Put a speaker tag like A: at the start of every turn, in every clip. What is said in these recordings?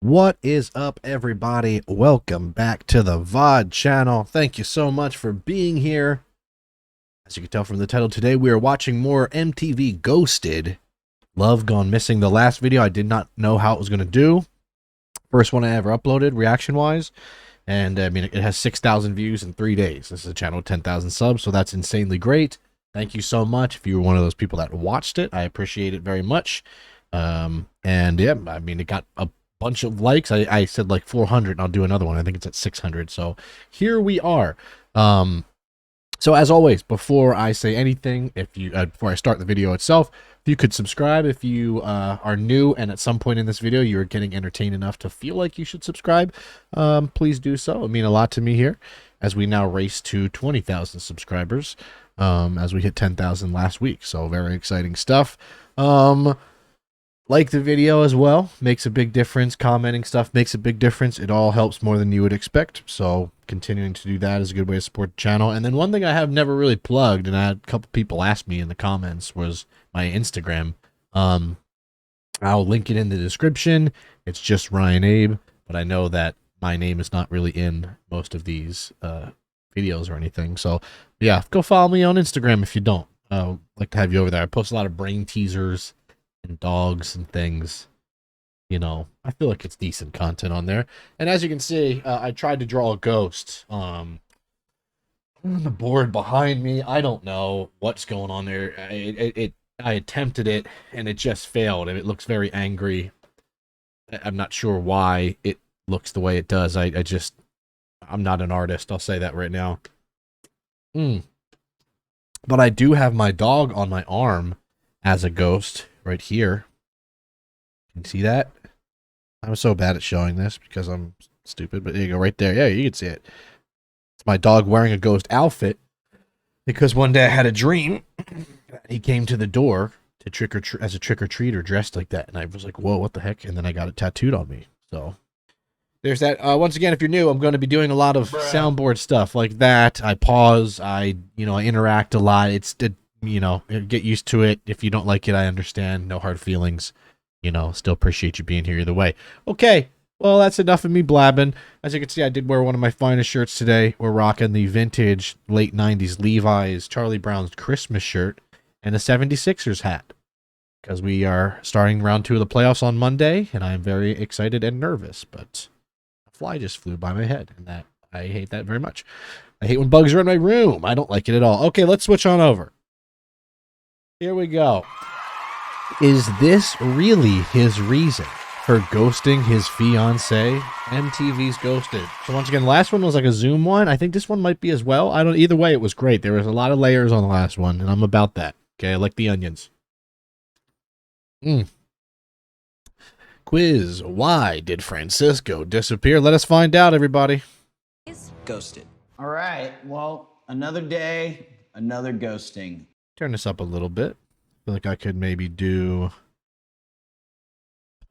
A: What is up, everybody? Welcome back to the VOD channel. Thank you so much for being here. As you can tell from the title, today we are watching more MTV Ghosted. Love Gone Missing. The last video, I did not know how it was going to do. First one I ever uploaded, reaction-wise. And, I mean, it has 6,000 views in 3 days. This is a channel with 10,000 subs, so that's insanely great. Thank you so much. If you were one of those people that watched it, I appreciate it very much. And, yeah, I mean, it got a bunch of likes. I said like 400 and I'll do another one. I think it's at 600. So here we are. So as always, before I say anything, if you before I start the video itself, if you could subscribe if you are new and at some point in this video you're getting entertained enough to feel like you should subscribe, please do so. It would mean a lot to me here as we now race to 20,000 subscribers, as we hit 10,000 last week. So very exciting stuff. Like the video as well, makes a big difference. Commenting stuff makes a big difference. It all helps more than you would expect. So continuing to do that is a good way to support the channel. And then one thing I have never really plugged, and I had a couple people ask me in the comments, was my Instagram. I'll link it in the description. It's just Ryan Abe, but I know that my name is not really in most of these videos or anything. So yeah, go follow me on Instagram if you don't. I'd like to have you over there. I post a lot of brain teasers and dogs and things. You know, I feel like it's decent content on there. And as you can see, I tried to draw a ghost on the board behind me. I don't know what's going on there. I attempted it and it just failed, and it looks very angry. I'm not sure why it looks the way it does. I'm not an artist, I'll say that right now. But I do have my dog on my arm as a ghost right here. Can you see that? I'm so bad at showing this because I'm stupid, but there you go, right there. Yeah, you can see it. It's my dog wearing a ghost outfit because one day I had a dream. He came to the door to as a trick-or-treater dressed like that, and I was like, whoa, what the heck? And then I got it tattooed on me. So there's that. Once again, if you're new, I'm going to be doing a lot of soundboard stuff like that. I pause, I interact a lot. Get used to it. If you don't like it, I understand. No hard feelings. Still appreciate you being here either way. Okay, well, that's enough of me blabbing. As you can see, I did wear one of my finest shirts today. We're rocking the vintage late 90s Levi's Charlie Brown's Christmas shirt and a 76ers hat, because we are starting round 2 of the playoffs on Monday, and I'm very excited and nervous, but a fly just flew by my head, and I hate that very much. I hate when bugs are in my room. I don't like it at all. Okay, let's switch on over. Here we go. Is this really his reason for ghosting his fiancé? MTV's Ghosted. So once again, the last one was like a Zoom one. I think this one might be as well. Either way, it was great. There was a lot of layers on the last one, and I'm about that. Okay, I like the onions. Quiz. Why did Francisco disappear? Let us find out, everybody.
B: Ghosted. All right, well, another day, another ghosting.
A: Turn this up a little bit. I feel like I could maybe do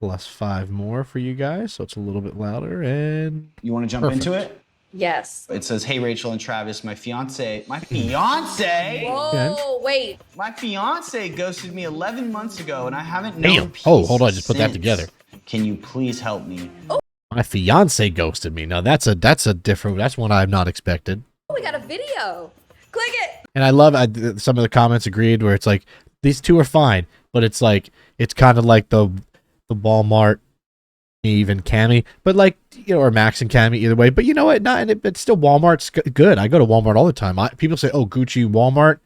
A: +5 more for you guys, so it's a little bit louder. And
B: you want to jump into it?
C: Yes.
B: It says, hey, Rachel and Travis, my fiance, Whoa,
C: wait.
B: My fiance ghosted me 11 months ago, and I haven't known peace.
A: Oh, hold on, just put that together.
B: Can you please help me?
C: Oh.
A: My fiance ghosted me. Now that's one I've not expected.
C: Oh, we got a video. Click it.
A: And I love some of the comments agreed where it's like, these two are fine, but it's like, it's kind of like the Walmart, Eve and Cammy, but like, or Max and Cammy, either way. But you know what? It's still Walmart's good. I go to Walmart all the time. People say, oh, Gucci, Walmart.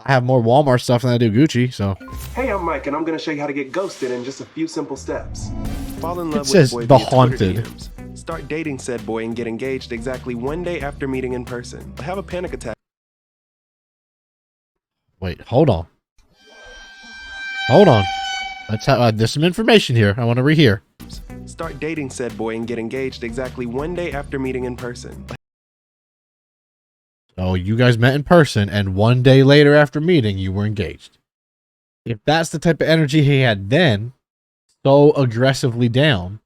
A: I have more Walmart stuff than I do Gucci, so.
D: Hey, I'm Mike, and I'm going to show you how to get ghosted in just a few simple steps. Fall in love
A: It says
D: with a
A: The
D: boy via Twitter
A: Haunted.
D: DMs. Start dating said boy and get engaged exactly 1 day after meeting in person. Have a panic attack.
A: Wait, hold on. Hold on. Let's have, there's some information here I want to rehear.
D: Start dating said boy and get engaged exactly 1 day after meeting in person.
A: Oh, you guys met in person, and 1 day later after meeting, you were engaged. If that's the type of energy he had then, so aggressively down,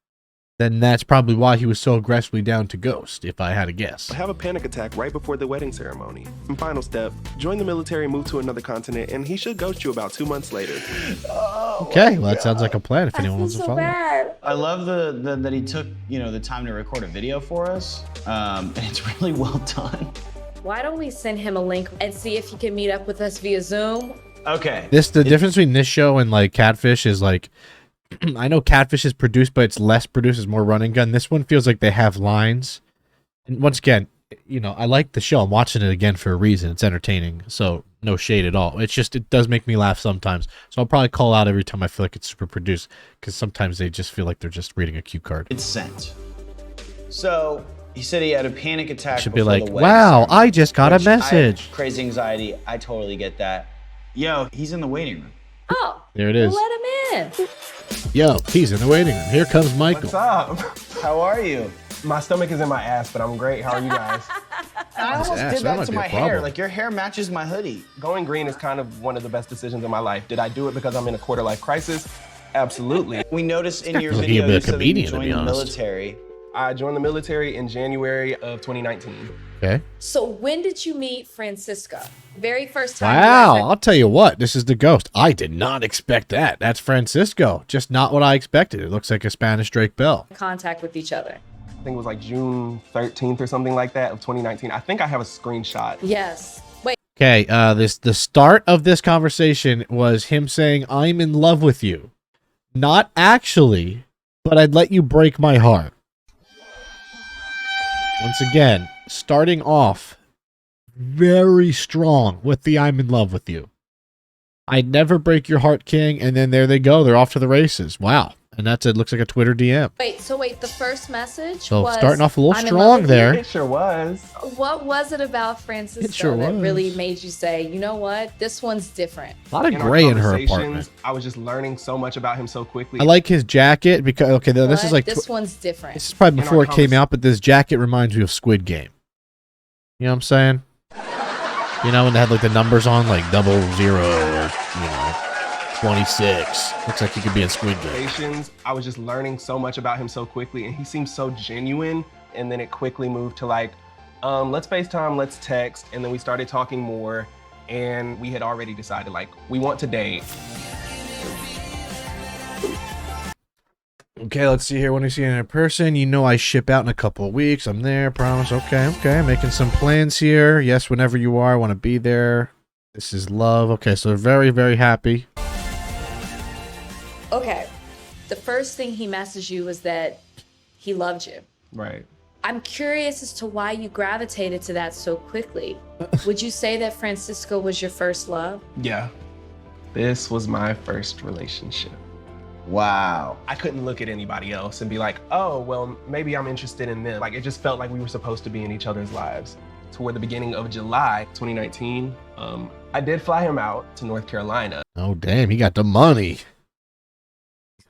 A: then that's probably why he was so aggressively down to ghost, if I had to guess.
D: have a panic attack right before the wedding ceremony. And final step, join the military, move to another continent, and he should ghost you about 2 months later.
A: Okay, well, that sounds like a plan if
C: I
A: anyone
C: feel
A: wants to
C: so
A: follow.
C: bad.
B: I love that he took, the time to record a video for us. And it's really well done.
C: Why don't we send him a link and see if he can meet up with us via Zoom?
B: Okay.
A: The difference between this show and like Catfish is like, I know Catfish is produced, but it's less produced, it's more run and gun. This one feels like they have lines. And once again, I like the show. I'm watching it again for a reason. It's entertaining. So no shade at all. It's just, it does make me laugh sometimes. So I'll probably call out every time I feel like it's super produced, because sometimes they just feel like they're just reading a cue card.
B: It's sent. So he said he had a panic attack.
A: Should be
B: before
A: like,
B: the wedding
A: wow,
B: ceremony,
A: I just got a
B: which I have
A: message.
B: crazy anxiety. I totally get that. Yo, he's in the waiting room.
C: Oh,
A: There it is.
C: we'll let him in.
A: Yo, he's in the waiting room. Here comes Michael.
E: What's up?
B: How are you?
E: My stomach is in my ass, but I'm great. How are you guys?
B: I almost
A: ass,
B: did
A: that
B: that
A: might
B: to
A: be a
B: my hair.
A: problem.
B: Like, your hair matches my hoodie.
E: Going green is kind of one of the best decisions of my life. Did I do it because I'm in a quarter life crisis? Absolutely.
B: We noticed in your
A: Looking
B: video
A: a bit
B: you said that you
A: comedian, to
B: joined
A: be
B: the
A: honest.
B: military.
E: I joined the military in January of 2019.
A: Okay.
C: So when did you meet Francisco? Very first time.
A: Wow,
C: you guys
A: I'll tell you what, this is the ghost. I did not expect that. That's Francisco. Just not what I expected. It looks like a Spanish Drake Bell.
C: had contact with each other.
E: I think it was like June 13th or something like that of 2019. I think I have a screenshot.
C: Yes. Wait,
A: Okay, the start of this conversation was him saying, I'm in love with you. Not actually, but I'd let you break my heart. Once again, starting off very strong with the I'm in love with you. I'd never break your heart, King, and then there they go. They're off to the races. Wow. And that's it. Looks like a Twitter DM.
C: wait, the first message
A: So
C: was
A: starting off a little
C: "I'm in love
A: strong
C: with you."
A: there.
E: It sure was.
C: What was it about Francisco
A: It sure
C: that
A: was.
C: really made you say, you know what, this one's different?
A: A lot of
E: In our
A: gray in her
E: conversations,
A: apartment.
E: I was just learning so much about him so quickly.
A: I like his jacket because, okay, this is
C: What?
A: like,
C: this one's different.
A: this is probably
E: In our
A: before it came
E: convers-
A: out, but this jacket reminds me of Squid Game. You know what I'm saying? When they had like the numbers on, like 00 or, 26. Looks like he could be in Squid Game.
E: conversations, I was just learning so much about him so quickly, and he seemed so genuine. And then it quickly moved to like, let's FaceTime, let's text, and then we started talking more, and we had already decided like we want to date.
A: Okay, let's see here. When we see you in person, I ship out in a couple of weeks. I'm there, promise. Okay. Making some plans here. Yes, whenever you are, I want to be there. This is love. Okay, so very, very happy.
C: Okay. The first thing he messaged you was that he loved you.
E: Right.
C: I'm curious as to why you gravitated to that so quickly. Would you say that Francisco was your first love?
E: Yeah. This was my first relationship.
B: Wow.
E: I couldn't look at anybody else and be like, oh, well, maybe I'm interested in them. Like, it just felt like we were supposed to be in each other's lives. Toward the beginning of July 2019, I did fly him out to North Carolina.
A: Oh, damn, he got the money.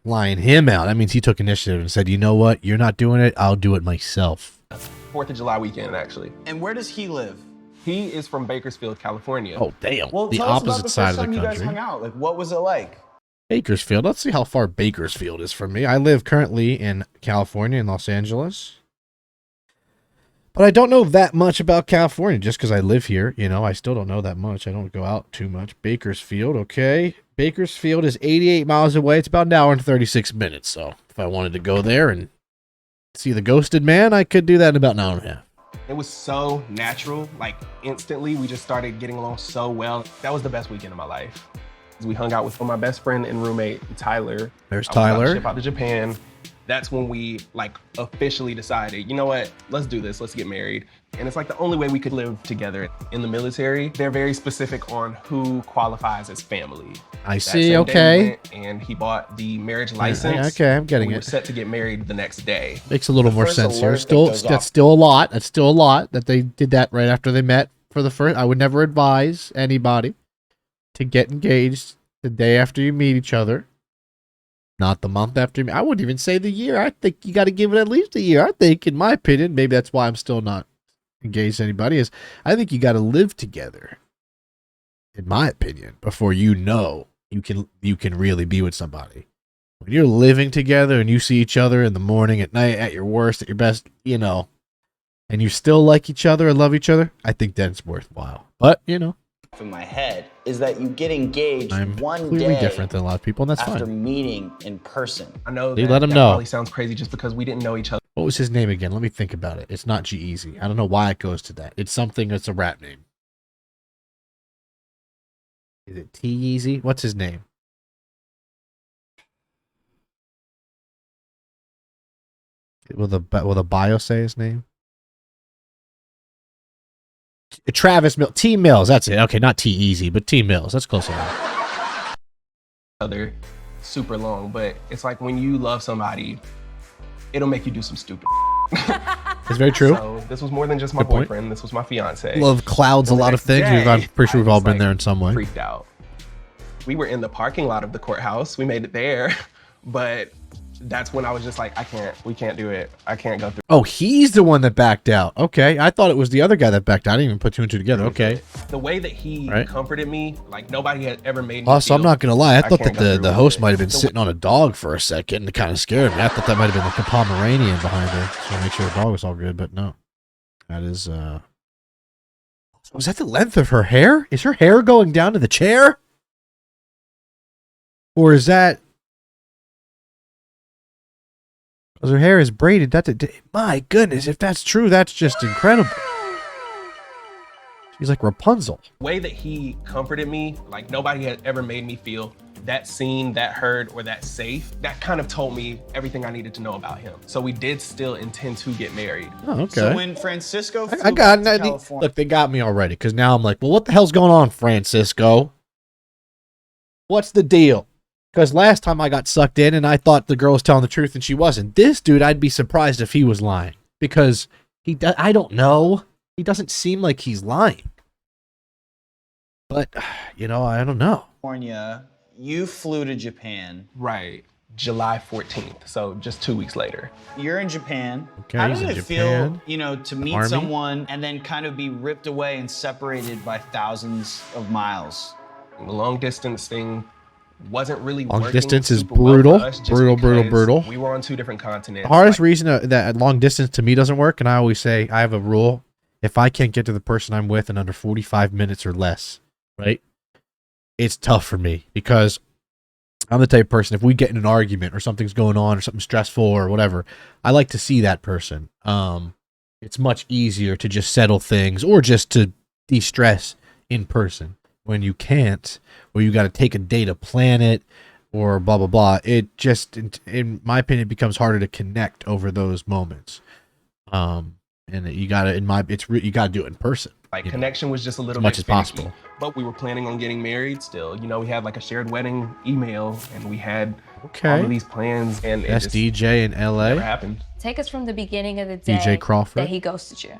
A: Flying him out. That means he took initiative and said, you know what? You're not doing it. I'll do it myself.
E: 4th of July weekend, actually.
B: And where does he live?
E: He is from Bakersfield, California.
A: Oh, damn.
B: Well,
A: The
B: tell us about
A: opposite
B: the
A: side
B: first
A: of
B: time
A: the
B: you guys
A: country.
B: hung out. Like, what was it like?
A: Bakersfield. Let's see how far Bakersfield is from me. I live currently in California, in Los Angeles. But I don't know that much about California just because I live here. I still don't know that much. I don't go out too much. Bakersfield, okay. Bakersfield is 88 miles away. It's about an hour and 36 minutes. So if I wanted to go there and see the ghosted man, I could do that in about an hour and a half.
E: It was so natural, like instantly, we just started getting along so well. That was the best weekend of my life. We hung out with my best friend and roommate, Tyler.
A: There's
E: I was about to
A: Tyler.
E: ship out to Japan. That's when we officially decided, you know what, let's do this, let's get married. And it's like the only way we could live together. In the military, they're very specific on who qualifies as family.
A: I
E: That
A: see,
E: same day
A: okay.
E: we went and he bought the marriage license.
A: Okay, I'm getting
E: We were
A: it.
E: set to get married the next day.
A: Makes a little more
B: first
A: sense here.
B: alert that
A: Still,
B: goes
A: that's
B: off.
A: still a lot. That's still a lot that they did that right after they met for the first. I would never advise anybody to get engaged the day after you meet each other. Not the month after you meet. I wouldn't even say the year. I think you got to give it at least a year. I think, in my opinion, maybe that's why I'm still not engaged to anybody, is I think you got to live together, in my opinion, before you can really be with somebody. When you're living together and you see each other in the morning, at night, at your worst, at your best, you know, and you still like each other and love each other, I think that's worthwhile. But, you know,
B: in my head is that you get engaged
A: I'm
B: one
A: clearly
B: day
A: different than a lot of people, and that's
B: after
A: fine.
B: meeting in person.
E: I know
A: They
E: that,
A: let him
E: that
A: know.
E: probably sounds crazy just because we didn't know each other.
A: What was his name again? Let me think about it. It's not G-Eazy. I don't know why it goes to that. It's something that's a rap name. Is it T-Eazy? What's his name? Will the bio say his name? Travis Mills. T Mills. That's it. Okay, not T-Eazy, but T Mills. That's close enough.
E: Other super long, but it's like when you love somebody, it'll make you do some stupid.
A: It's very true.
E: So this was more than just my
A: Good point.
E: boyfriend. This was my fiance.
A: Love clouds a
E: And the
A: lot of
E: next
A: things.
E: day,
A: I'm pretty sure
E: I
A: we've all
E: was,
A: been
E: like,
A: there in some way.
E: freaked out. We were in the parking lot of the courthouse. We made it there, but that's when I was just like, we can't do it. I can't go through.
A: Oh, he's the one that backed out. Okay, I thought it was the other guy that backed out. I didn't even put two and two together. Okay.
E: The way that he
A: Right.
E: comforted me, like nobody had ever made me
A: Also, I'm
E: feel
A: not gonna lie. I thought
E: can't
A: that
E: go
A: the
E: through
A: host
E: with
A: might
E: it.
A: have been
E: The
A: sitting on a dog for a second, and it kind of scared me. I thought that might have been like a Pomeranian behind her, so to make sure the dog was all good. But no, that is. Was that the length of her hair? Is her hair going down to the chair, or is that? Because her hair is braided. My goodness, if that's true, that's just incredible. She's like Rapunzel.
E: The way that he comforted me, like nobody had ever made me feel that seen, that heard, or that safe. That kind of told me everything I needed to know about him. So we did still intend to get married.
A: Oh, okay.
B: So when Francisco flew
A: I got
B: back to
A: it.
B: California,
A: Look, they got me already because now I'm like, well, what the hell's going on, Francisco? What's the deal? Because last time I got sucked in and I thought the girl was telling the truth and she wasn't. This dude, I'd be surprised if he was lying because I don't know. He doesn't seem like he's lying. But, you know, I don't know.
B: you flew to Japan.
E: Right. July 14th. So just 2 weeks later.
B: You're in Japan.
A: Okay,
B: How
A: he's
B: did
A: in
B: it
A: Japan.
B: feel, you know, to meet
A: Army?
B: someone and then kind of be ripped away and separated by thousands of miles?
E: The long distance thing wasn't really
A: Long
E: working
A: distance is
E: super well
A: brutal.
E: for us just
A: Brutal.
E: because we were on two different continents.
A: The hardest
E: Like,
A: reason that long distance to me doesn't work, and I always say I have a rule: if I can't get to the person I'm with in under 45 minutes or less, right, it's tough for me because I'm the type of person, if we get in an argument or something's going on or something stressful or whatever, I like to see that person. It's much easier to just settle things or just to de-stress in person. When you can't, or you got to take a day to plan it, or blah blah blah, it just, in my opinion, it becomes harder to connect over those moments. And you gotta, you gotta do it in person.
E: Like
A: you know,
E: connection was just a little
A: as much
E: bit
A: as
E: finicky.
A: possible.
E: But we were planning on getting married still. You know, we had like a shared wedding email and we had all
A: Okay.
E: of these plans and it
A: Best
E: just
A: DJ in
E: never
A: LA.
E: happened.
C: Take us from the beginning of the day
A: DJ Crawford.
C: that he ghosted you.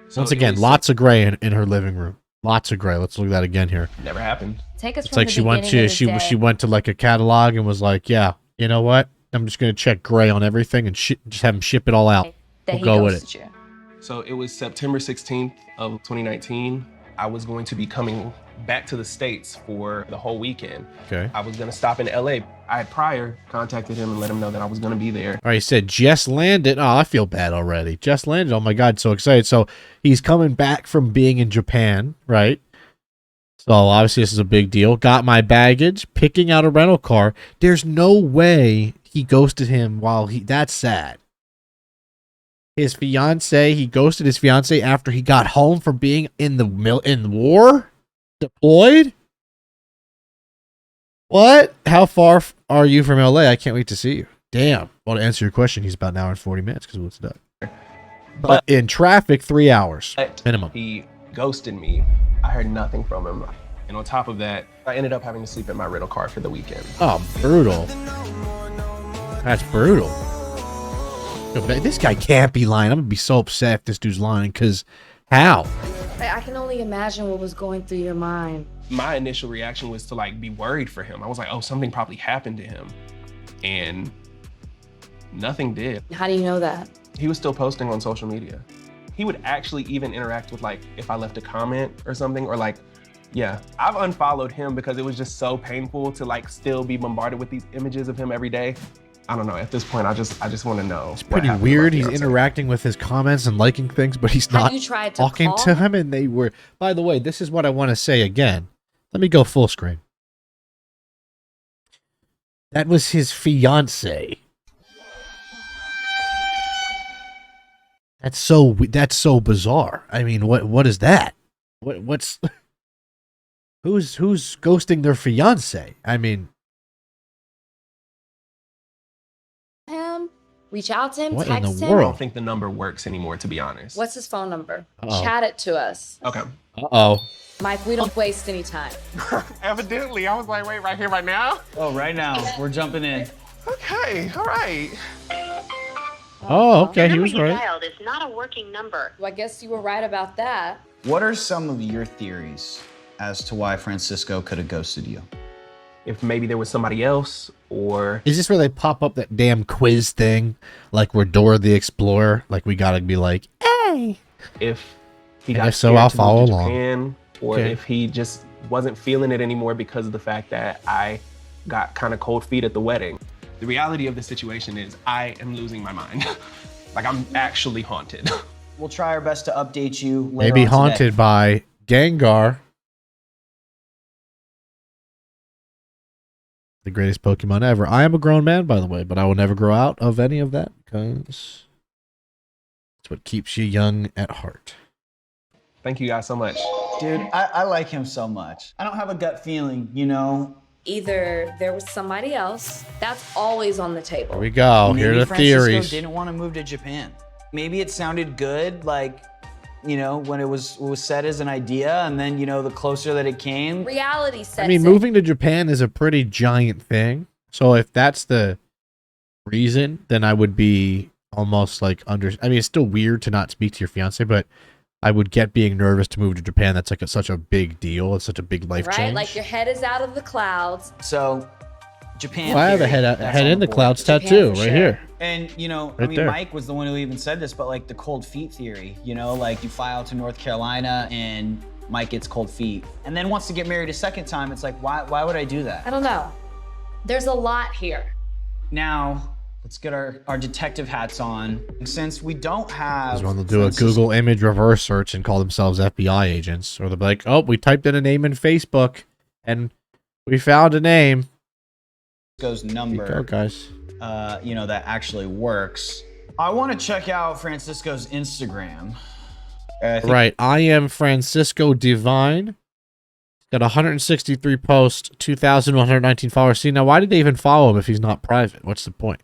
E: So
A: Once
E: it
A: again,
E: was-
A: lots of gray in her living room. Lots of gray. Let's look at that again here.
E: Never happened.
C: Take us
A: It's
C: from
A: like
C: the
A: she went
C: beginning
A: to
C: of the
A: she
C: day
A: went to like a catalog and was like, yeah, you know what? I'm just gonna check gray on everything and just have him ship it all out.
C: that
A: We'll
C: he
A: go with
C: ghosted you.
E: So it was September 16th of 2019. I was going to be coming back to the States for the whole weekend.
A: Okay.
E: I was gonna stop in LA. I had prior contacted him and let him know that I was gonna be there.
A: All right, he said just landed. Oh, I feel bad already. Just landed. Oh my God, so excited. So he's coming back from being in Japan, right? So obviously this is a big deal. Got my baggage, picking out a rental car. There's no way he ghosted him while that's sad. His fiance, he ghosted his fiance after he got home from being in the war, deployed. What? How far are you from LA? I can't wait to see you. Damn. Well, to answer your question, he's about an hour and 40 minutes because it's done. But in traffic, 3 hours
E: But
A: minimum.
E: he ghosted me. I heard nothing from him. And on top of that, I ended up having to sleep in my rental car for the weekend.
A: Oh, brutal. That's brutal. This guy can't be lying. I'm gonna be so upset if this dude's lying. Cause how?
C: I can only imagine what was going through your mind.
E: My initial reaction was to like be worried for him. I was like, oh, something probably happened to him. And nothing did.
C: How do you know that?
E: He was still posting on social media. He would actually even interact with like if I left a comment or something, or like Yeah, I've unfollowed him because it was just so painful to like still be bombarded with these images of him every day. I don't know. At this point, I just want to know.
A: It's pretty weird. He's interacting with his comments and liking things, but he's not
C: you tried to
A: talking
C: call
A: to him. And they were, by the way, this is what I want to say again. Let me go full screen. That was his fiance. That's so bizarre. I mean, what is that? What's who's ghosting their fiance? I mean,
C: him, reach out to him,
A: What in
C: text
A: the
C: him.
E: I
A: world?
E: don't think the number works anymore, to be honest.
C: What's his phone number?
A: Uh-oh.
C: Chat it to us.
E: Okay.
A: uh-oh.
C: Mike, we don't waste any time.
E: Evidently, I was like, wait, right here, right now?
B: Oh, right now. We're jumping in.
E: Okay, all right.
A: Oh, okay,
F: The
A: he
F: number
A: was
F: you
A: right.
F: dialed is not a working number.
C: Well, I guess you were right about that.
B: What are some of your theories as to why Francisco could have ghosted you?
E: If maybe there was somebody else, or
A: Is this where they pop up that damn quiz thing? Like we're Dora the Explorer? Like we gotta be like, hey!
E: if he
A: And
E: got
A: if so,
E: scared
A: I'll
E: to move
A: follow
E: to
A: along.
E: Japan, or
A: Okay.
E: if he just wasn't feeling it anymore because of the fact that I got kind of cold feet at the wedding. The reality of the situation is I am losing my mind. Like I'm actually haunted.
B: We'll try our best to update you later
A: Maybe
B: on
A: haunted
B: today.
A: by Gengar. The greatest Pokemon ever. I am a grown man, by the way, but I will never grow out of any of that because it's what keeps you young at heart.
E: Thank you guys so much.
B: Dude, I like him so much. I don't have a gut feeling, you know?
C: Either there was somebody else. That's always on the table.
A: Here we go.
B: Maybe
A: Here are the
B: Francisco
A: theories.
B: didn't want to move to Japan. Maybe it sounded good, like, you know, when it was set as an idea, and then, you know, the closer that it came.
C: Reality sets
A: I mean,
C: in.
A: moving to Japan is a pretty giant thing. So if that's the reason, then I would be almost like I mean, it's still weird to not speak to your fiance, but I would get being nervous to move to Japan. That's like such a big deal. It's such a big life
C: right?
A: change.
C: Like your head is out of the clouds.
B: So, Japan.
A: Well, I have a
B: theory,
A: head
B: that's
A: in
B: on
A: the
B: board.
A: clouds
C: Japan
A: tattoo
C: for
A: right
C: sure.
A: here.
B: And, you know, I
A: Right
B: mean,
A: there.
B: Mike was the one who even said this, but like the cold feet theory, you know, like you fly out to North Carolina and Mike gets cold feet and then wants to get married a second time. It's like, why would I do
C: I
B: that?
C: don't know. There's a lot here.
B: Now, let's get our detective hats on. Since we don't have.
A: Because when they'll do a Google image reverse search and call themselves FBI agents, or they'll be like, oh, we typed in a name in Facebook and we found a name.
B: Francisco's
A: Here you
B: number,
A: go, guys.
B: you know, that actually works. I want to check out Francisco's Instagram. I think
A: Right. I am Francisco Divine. Got 163 posts, 2,119 followers. See, now why did they even follow him if he's not private? What's the point?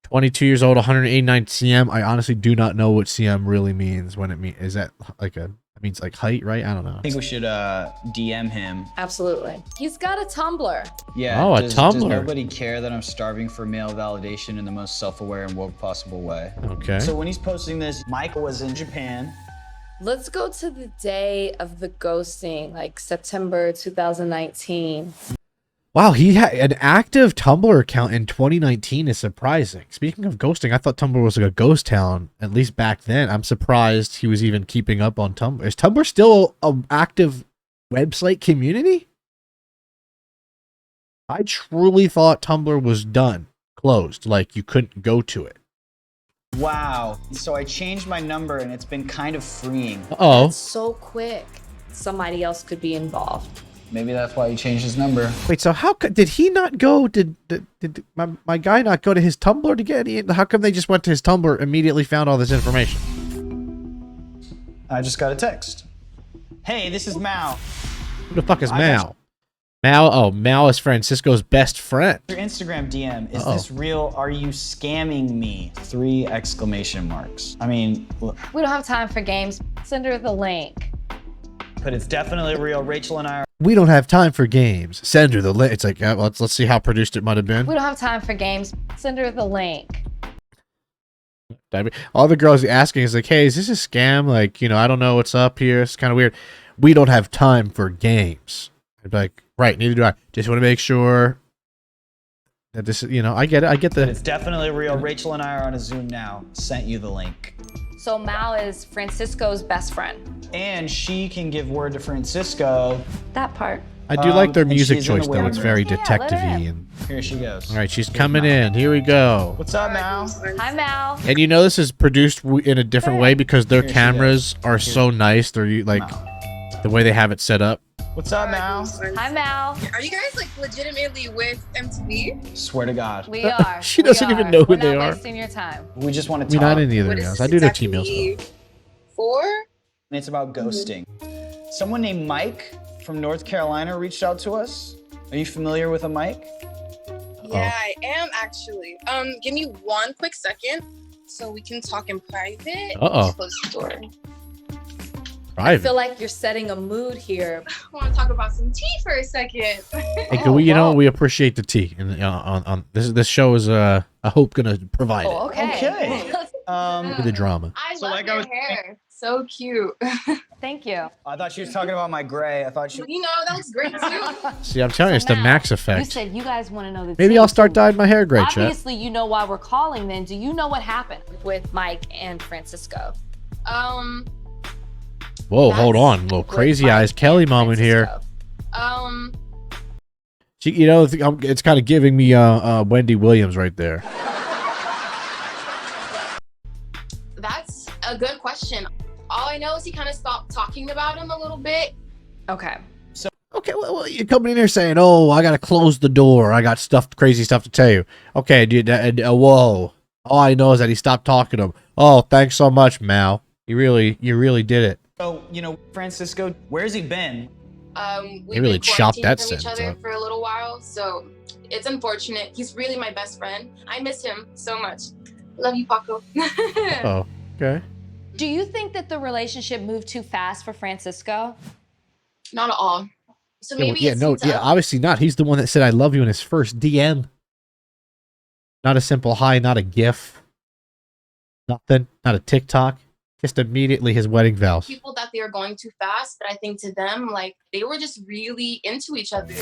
A: 22 years old, 189 cm. I honestly do not know what cm really means when it means. Is that like it means like height, right? I don't know.
B: I think we should DM him.
C: Absolutely. He's got a Tumblr.
B: Yeah.
A: Oh, a
B: does
A: Tumblr.
B: nobody care that I'm starving for male validation in the most self-aware and woke possible way?
A: Okay.
B: So when he's posting this, Mike was in Japan.
C: Let's go to the day of the ghosting, like September 2019.
A: Wow, he had an active Tumblr account in 2019 is surprising. Speaking of ghosting, I thought Tumblr was like a ghost town, at least back then. I'm surprised he was even keeping up on Tumblr. Is Tumblr still an active website community? I truly thought Tumblr was done, closed, like you couldn't go to it.
B: Wow. So I changed my number and it's been kind of freeing.
A: Uh-oh.
C: That's so quick. Somebody else could be involved.
B: Maybe that's why he changed his number.
A: Wait, so how could, did he not go, did my guy not go to his Tumblr to get any, how come they just went to his Tumblr, immediately found all this information?
B: I just got a text. Hey, this is Mao.
A: Who the fuck is
B: I
A: Mao? Mao is Francisco's best friend.
B: Your Instagram DM, is
A: Uh-oh.
B: this real? Are you scamming me? 3 exclamation marks. I mean, look,
C: We don't have time for games. Send her the link.
B: but it's definitely real. Rachel and I are
A: We don't have time for games. Send her the link. It's like, yeah, let's see how produced it might have been.
C: We don't have time for games. Send her the link.
A: All the girls asking is like, hey, is this a scam? Like, you know, I don't know what's up here. It's kind of weird. We don't have time for games. I'd be like, right, neither do I. Just want to make sure that this is, you know, I get it. I get
B: But
A: the.
B: it's definitely real. Rachel and I are on a Zoom now. Sent you the link.
C: So Mal is Francisco's best friend.
B: And she can give word to Francisco.
C: That part.
A: I do like their
B: and
A: music
B: she's in the
A: choice though.
B: waiting
A: It's
B: room.
A: very
C: Yeah, let her
A: detective-y.
C: in.
A: And
B: Here she goes.
A: all right, she's coming in. Here we go.
B: What's up, Mal?
C: Hi, Mal.
A: And you know this is produced in a different way because their
B: Here she
A: cameras are so nice. They're like
B: Mal.
A: the way they have it set up.
B: What's up, Mal?
C: Hi, Mal.
F: Are you guys like legitimately with MTV?
B: Swear to God.
C: We are.
A: She
C: We
A: doesn't even
C: are.
A: know who
C: We're
A: they
C: not
A: are.
C: wasting your time.
B: We just want
A: I
B: to
A: mean,
B: talk.
A: not any of their
F: What is
A: emails.
F: this
A: I do their T-mails
F: exactly
A: though.
F: for?
B: And it's about ghosting. Someone named Mike from North Carolina reached out to us. Are you familiar with a Mike?
F: Yeah, I am actually. Give me one quick second so we can talk in private.
A: Uh-oh.
F: Close the door.
C: I feel
A: Private.
C: like you're setting a mood here.
F: I want to talk about some tea for a second.
A: Hey, can we, you know, we appreciate the tea, and on this show is I hope gonna provide
C: Oh,
A: it.
C: okay.
B: Okay.
A: For the drama.
F: I
B: So
F: love
B: like I
F: your
B: was
F: hair. So cute.
C: Thank you.
B: I thought she was talking about my gray. I thought she.
F: You know, that looks great too.
A: See, I'm telling you, it's the
C: Mal,
A: Max
C: You
A: effect.
C: said you guys want to know the
A: Maybe
C: tea,
A: I'll start
C: so
A: dyeing my hair gray, chat.
C: obviously, you know why we're calling then. Do you know what happened with Mike and Francisco?
A: Whoa, hold
F: That's
A: on, little
C: With
A: crazy
C: Mike
A: eyes Kelly
C: and
A: moment here.
C: Francisco.
A: She, you know, it's kind of giving me Wendy Williams right there.
F: That's a good question. All I know is he kind of stopped talking about him a little bit.
C: Okay.
A: Okay, well, you're coming in here saying, "Oh, I gotta close the door. I got crazy stuff to tell you." Okay, dude. Whoa. All I know is that he stopped talking to him. Oh, thanks so much, Mal. You really did it.
B: So, you know, Francisco, where's he been?
F: We've
A: really
F: been
A: chopped
F: quarantined
A: that
F: from each
A: sentence
F: other
A: up.
F: for a little while, so it's unfortunate. He's really my best friend. I miss him so much. Love you, Paco.
A: Oh, okay.
C: Do you think that the relationship moved too fast for Francisco?
F: Not at all. So
A: Yeah,
F: maybe
A: yeah,
F: it
A: no,
F: seems
A: yeah, obviously not. He's the one that said "I love you" in his first DM. Not a simple hi, not a GIF, nothing, not a TikTok. Just immediately his wedding vows.
F: people that they were going too fast, but I think to them, like, they were just really into each other.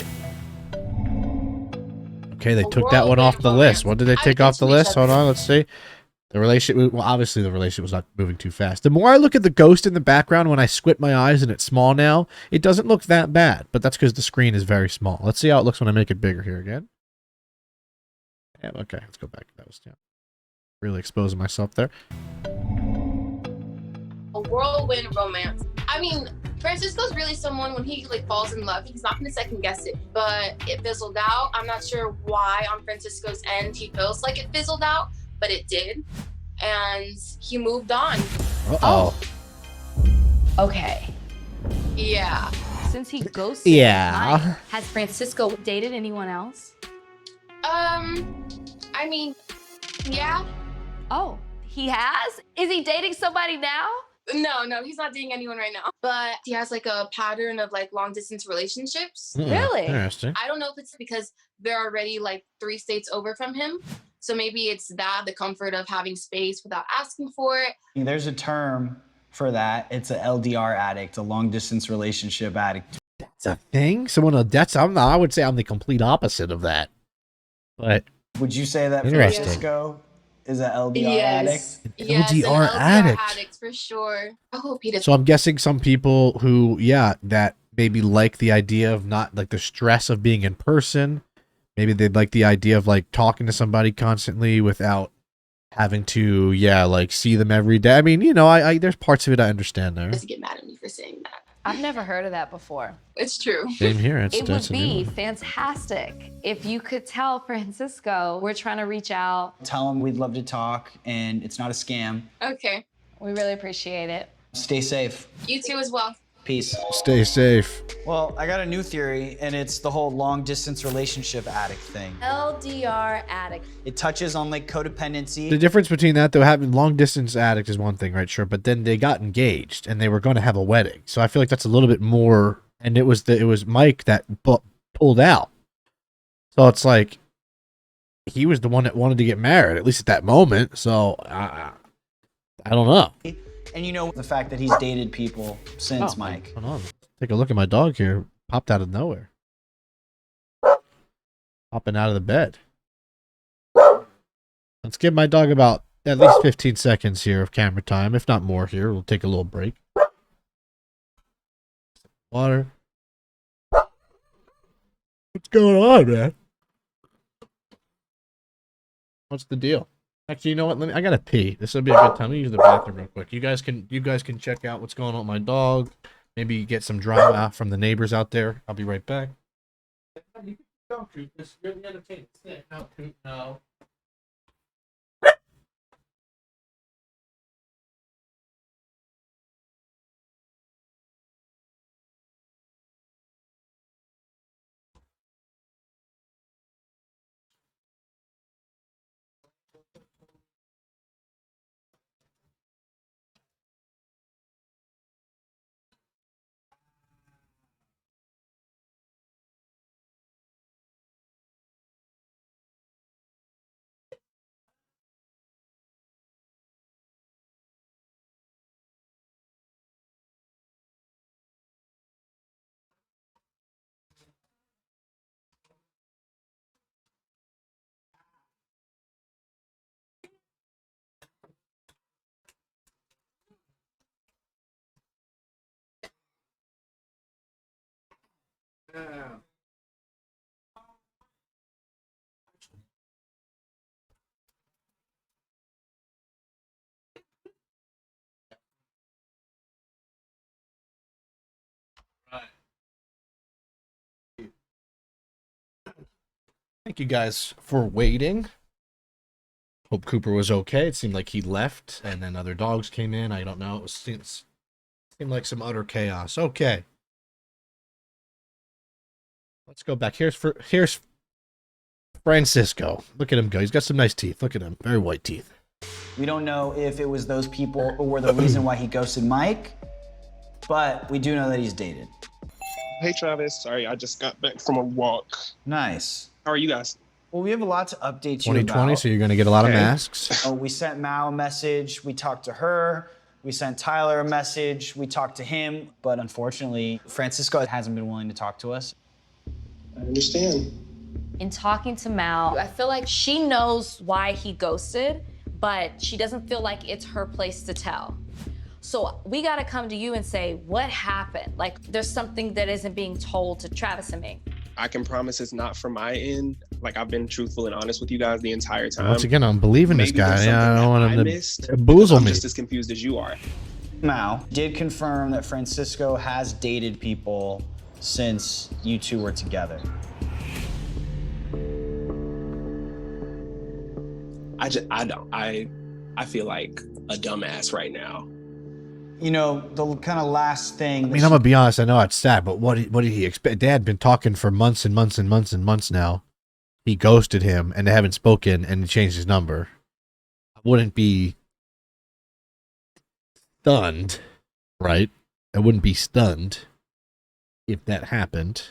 A: Okay, they
F: A
A: took that one off the
F: whirlwind
A: list.
F: romance.
A: What did they
F: I
A: take
F: would
A: off the
F: into each
A: list? Hold
F: other.
A: on, let's see. The relationship, well, obviously the relationship was not moving too fast. The more I look at the ghost in the background when I squint my eyes and it's small now, it doesn't look that bad, but that's because the screen is very small. Let's see how it looks when I make it bigger here again. Yeah, okay, let's go back. That was really exposing myself there.
F: A whirlwind romance. I mean, Francisco's really someone when he like falls in love, he's not gonna second guess it. But it fizzled out. I'm not sure why on Francisco's end he feels like it fizzled out, but it did. And he moved on.
A: Uh-oh.
C: Okay.
F: Yeah.
C: Since he ghosted
A: Yeah.
C: Mike, has Francisco dated anyone else?
F: I mean, yeah.
C: Oh, he has? Is he dating somebody now?
F: No, he's not dating anyone right now. But he has like a pattern of like long distance relationships.
C: Really?
A: Interesting.
F: I don't know if it's because they're already like 3 states over from him. So maybe it's that, the comfort of having space without asking for it.
B: There's a term for that. It's a LDR addict, a long distance relationship addict.
A: That's a thing? I would say I'm the complete opposite of that. But
B: Would you say that
A: Interesting.
B: Francisco is an LDR addict?
F: Yes,
A: LDR
F: an LDR
A: addict.
F: for sure. I hope he does.
A: so I'm guessing some people who, that maybe like the idea of not like the stress of being in person. Maybe they'd like the idea of like talking to somebody constantly without having to, like see them every day. I mean, I there's parts of it I understand there.
F: Doesn't get mad at me for saying that.
C: I've never heard of that before.
F: It's true.
A: Same here.
C: It would
A: That's a new
C: be
A: one.
C: fantastic if you could tell Francisco we're trying to reach out.
B: Tell him we'd love to talk and it's not a scam.
F: Okay.
C: We really appreciate it.
B: Stay safe.
F: You too as well.
B: Peace.
A: Stay safe.
B: Well, I got a new theory, and it's the whole long distance relationship addict thing.
C: LDR addict.
B: It touches on like codependency.
A: The difference between that, though, having long distance addict is one thing, right? Sure, but then they got engaged and they were going to have a wedding, so I feel like that's a little bit more. And it was Mike that pulled out, so it's like he was the one that wanted to get married, at least at that moment. So I don't know.
B: And you know the fact that he's dated people since Mike.
A: Hold on. Take a look at my dog here. Popped out of nowhere. Popping out of the bed. Let's give my dog about at least 15 seconds here of camera time, if not more here. We'll take a little break. Water. What's going on, man? What's the deal? Actually, you know what? I gotta pee. This will be a good time. Let me use the bathroom real quick. You guys can check out what's going on with my dog. Maybe get some drama from the neighbors out there. I'll be right back. Don't shoot this. You're the entertainment. No. Thank you guys for waiting. Hope Cooper was okay. It seemed like he left, and then other dogs came in. I don't know. It seemed like some utter chaos. Okay. Let's go back. Here's Francisco. Look at him go. He's got some nice teeth. Look at him. Very white teeth.
B: We don't know if it was those people who were the reason why he ghosted Mike, but we do know that he's dated.
E: Hey, Travis. Sorry, I just got back from a walk.
B: Nice.
E: How are you guys?
B: Well, we have a lot to update you
A: 2020,
B: about.
A: so you're going to get a lot of masks.
B: We sent Mao a message. We talked to her. We sent Tyler a message. We talked to him. But unfortunately, Francisco hasn't been willing to talk to us.
E: I understand.
C: In talking to Mal, I feel like she knows why he ghosted, but she doesn't feel like it's her place to tell. So we gotta come to you and say, what happened? Like, there's something that isn't being told to Travis and me.
E: I can promise it's not from my end. Like, I've been truthful and honest with you guys the entire time.
A: Once again, I'm believing this
E: Maybe there's
A: guy. Yeah, I
E: something
A: don't
E: that
A: want him
E: I
A: to
E: missed,
A: boozle
E: I'm
A: me.
E: just as confused as you are.
B: Mao did confirm that Francisco has dated people since you two were together.
E: I feel like a dumbass right now.
B: You know, the kind of last thing.
A: I mean, I'm gonna be honest. I know it's sad, but what did he expect? Dad had been talking for months and months and months and months now. He ghosted him, and they haven't spoken, and he changed his number. I wouldn't be stunned, right? I wouldn't be stunned if that happened.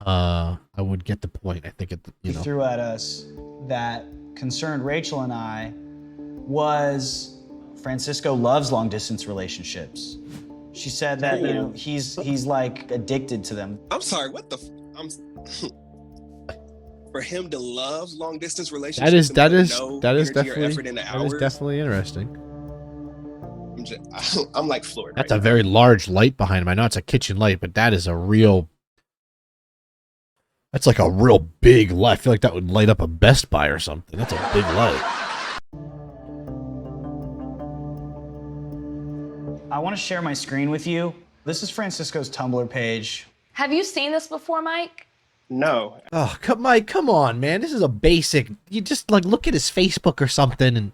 A: I would get the point. I think
B: He threw at us that concerned Rachel and I was Francisco loves long distance relationships. She said that, you know, he's like addicted to them.
E: I'm sorry, what the for him to love long distance relationships.
A: that is definitely interesting.
E: I'm like floored.
A: That's a very large light behind him. I know it's a kitchen light, but that's like a real big light. I feel like that would light up a Best Buy or something. That's a big light.
B: I want to share my screen with you. This is Francisco's Tumblr page.
C: Have you seen this before, Mike?
E: No.
A: Oh, Mike, come on, man. This is a basic. You just like look at his Facebook or something and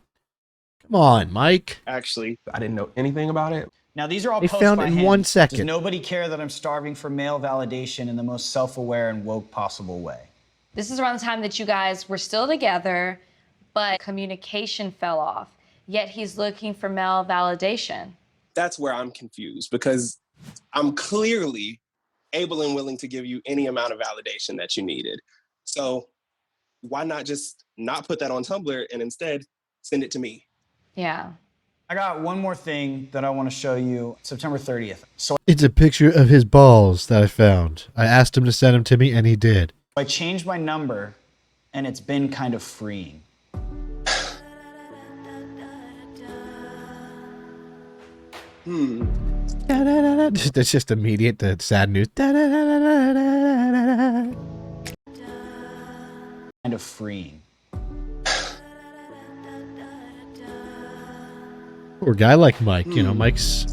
A: come on, Mike.
E: Actually, I didn't know anything about it.
B: Now, these are all
A: They
B: posts
A: found
B: by
A: it in
B: him.
A: 1 second.
B: Does nobody care that I'm starving for male validation in the most self-aware and woke possible way?
C: This is around the time that you guys were still together, but communication fell off. Yet he's looking for male validation.
E: That's where I'm confused because I'm clearly able and willing to give you any amount of validation that you needed. So why not just not put that on Tumblr and instead send it to me?
C: Yeah.
B: I got one more thing that I want to show you. September 30th. So
A: It's a picture of his balls that I found. I asked him to send them to me, and he did.
B: I changed my number, and it's been kind of freeing.
A: It's just immediate, the sad news.
B: Kind of freeing.
A: Poor guy like Mike, you know, Mike's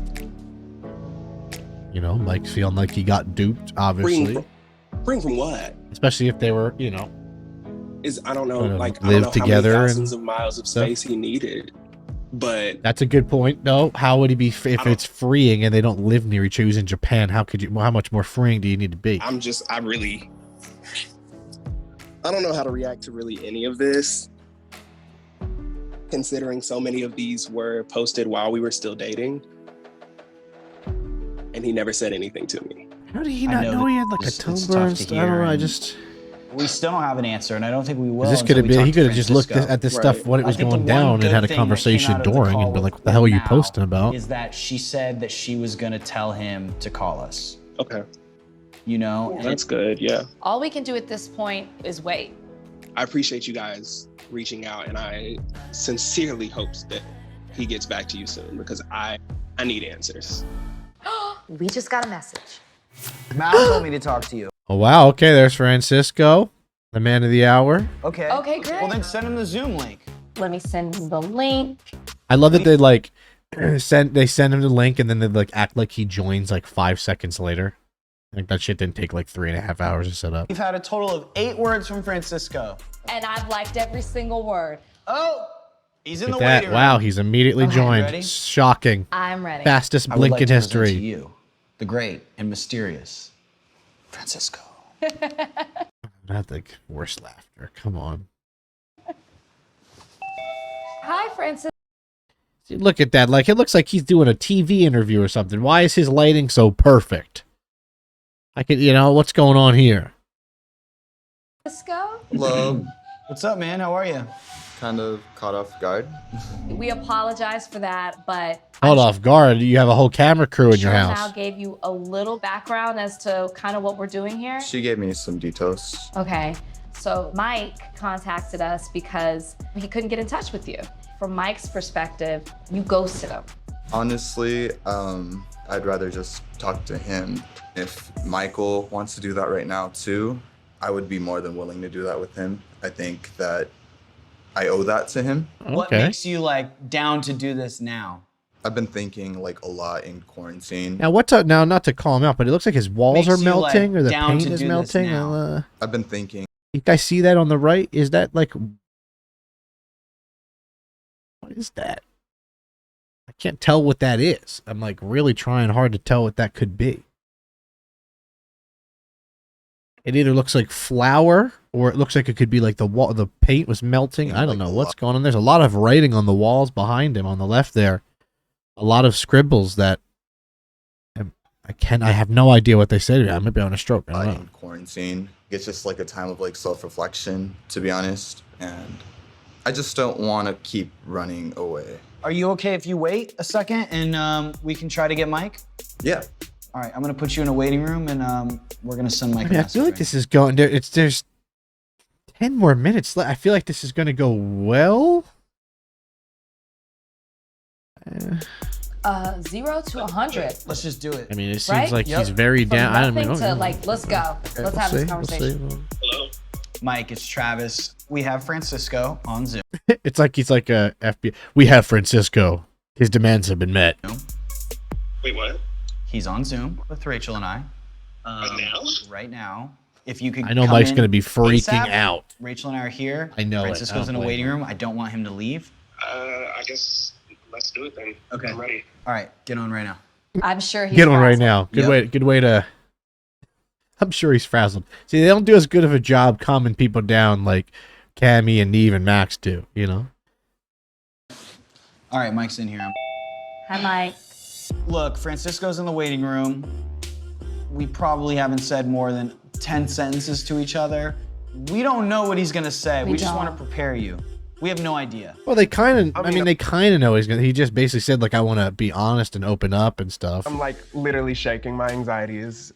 A: feeling like he got duped, obviously.
D: Freeing from what?
A: Especially if they were, you know,
D: I don't know, like I
A: live
D: don't know
A: together
D: how many
A: and
D: thousands of miles of space he needed, but
A: that's a good point. No, how would he be if it's freeing and they don't live near each other? He was in Japan. How much more freeing do you need to be?
D: I don't know how to react to really any of this, considering so many of these were posted while we were still dating, and he never said anything to me.
A: How did he not know he had like a Tumblr? I don't know.
B: We still don't have an answer, and I don't think we will.
A: This could have been. He could have just looked at this stuff when it was going down and had a conversation during, and been like, "What the hell are you posting about?"
B: Is that she said that she was gonna tell him to call us.
D: Okay.
B: You know,
D: That's good. Yeah.
C: All we can do at this point is wait.
D: I appreciate you guys reaching out, and I sincerely hope that he gets back to you soon, because I need answers.
C: We just got a message.
B: Mal told me to talk to you.
A: Oh wow. Okay, there's Francisco, the man of the hour.
B: Okay.
C: Okay, great.
B: Well, then send him the Zoom link.
C: Let me send you the link.
A: I love that they like send him the link and then they like act like he joins like 5 seconds later. Like that shit didn't take like 3.5 hours to set up.
B: We've had a total of 8 words from Francisco.
C: And I've liked every single word.
B: Oh, he's in
A: Look
B: the
A: at that.
B: waiting room.
A: Wow, he's immediately
B: Okay,
A: joined.
B: ready?
A: Shocking.
C: I'm ready.
A: Fastest
B: I would
A: blink
B: like
A: in
B: to present to
A: history.
B: you, the great and mysterious Francisco.
A: Not the worst laughter. Come on.
C: Hi, Francis.
A: See, look at that. Like it looks like he's doing a TV interview or something. Why is his lighting so perfect? I could, what's going on here?
C: Francisco?
G: Hello.
B: What's up, man? How are you?
G: Kind of caught off guard.
C: We apologize for that, but
A: Hold off guard. You have a whole camera crew in your
C: Now
A: house.
C: gave you a little background as to kind of what we're doing here.
G: She gave me some details.
C: Okay, so Mike contacted us because he couldn't get in touch with you. From Mike's perspective, you ghosted him.
G: Honestly, I'd rather just talk to him. If Michael wants to do that right now too, I would be more than willing to do that with him. I think that I owe that to him.
B: What makes you like down to do this now?
G: I've been thinking like a lot in quarantine.
A: Now, what's up? Now, not to call him out, but it looks like his walls
B: Makes
A: are
B: you,
A: melting
B: like,
A: or the
B: down
A: paint
B: to
A: is
B: do this
A: melting.
B: now?
G: I've been thinking.
A: You guys see that on the right? Is that like... What is that? I can't tell what that is. I'm like really trying hard to tell what that could be. It either looks like flour or it looks like it could be like the wall. The paint was melting. I don't know what's going on. There's a lot of writing on the walls behind him on the left there. A lot of scribbles that I have no idea what they say to me. I might be on a stroke. I don't know.
G: In quarantine, it's just like a time of like self-reflection, to be honest, and I just don't want to keep running away.
B: Are you okay if you wait a second and we can try to get Mike?
G: Yeah.
B: All right, I'm gonna put you in a waiting room and we're gonna send Mike.
A: I feel like this is going. There's 10 more minutes left. I feel like this is going to go well.
C: 0 to 100.
B: Let's just do it.
A: I mean, it seems
C: Right?
A: like
B: Yep.
A: he's very
C: From
A: down. I don't
C: nothing
A: know.
C: to like, let's go. Let's have this conversation.
D: Hello?
B: Mike, it's Travis. We have Francisco on Zoom.
A: It's like he's like a FBI. We have Francisco. His demands have been met.
D: Wait, what?
B: He's on Zoom with Rachel and I.
D: Now?
B: Right now. If you could
A: I know
B: come
A: Mike's
B: in
A: going to be freaking
B: ASAP.
A: out.
B: Rachel and I are here.
A: I know it.
B: Francisco's
A: I
B: in a
A: don't
B: waiting
A: blame
B: room. I don't want him to leave.
D: I guess let's do it then.
B: Okay.
D: I'm ready.
B: All right, get on right now.
C: I'm sure he's
A: Get on right
C: frazzled.
A: now.
B: Yep.
A: Good way to. I'm sure he's frazzled. See, they don't do as good of a job calming people down like Cammy and Neve and Max do. You know.
B: All right, Mike's in here.
C: Hi, Mike.
B: Look, Francisco's in the waiting room. We probably haven't said more than 10 sentences to each other. We don't know what he's gonna say. We just
C: don't.
B: want to prepare you. We have no idea.
A: Well, they kind of. I mean, they kind of know he's gonna. He just basically said like, I want to be honest and open up and stuff.
E: I'm like literally shaking. My anxiety is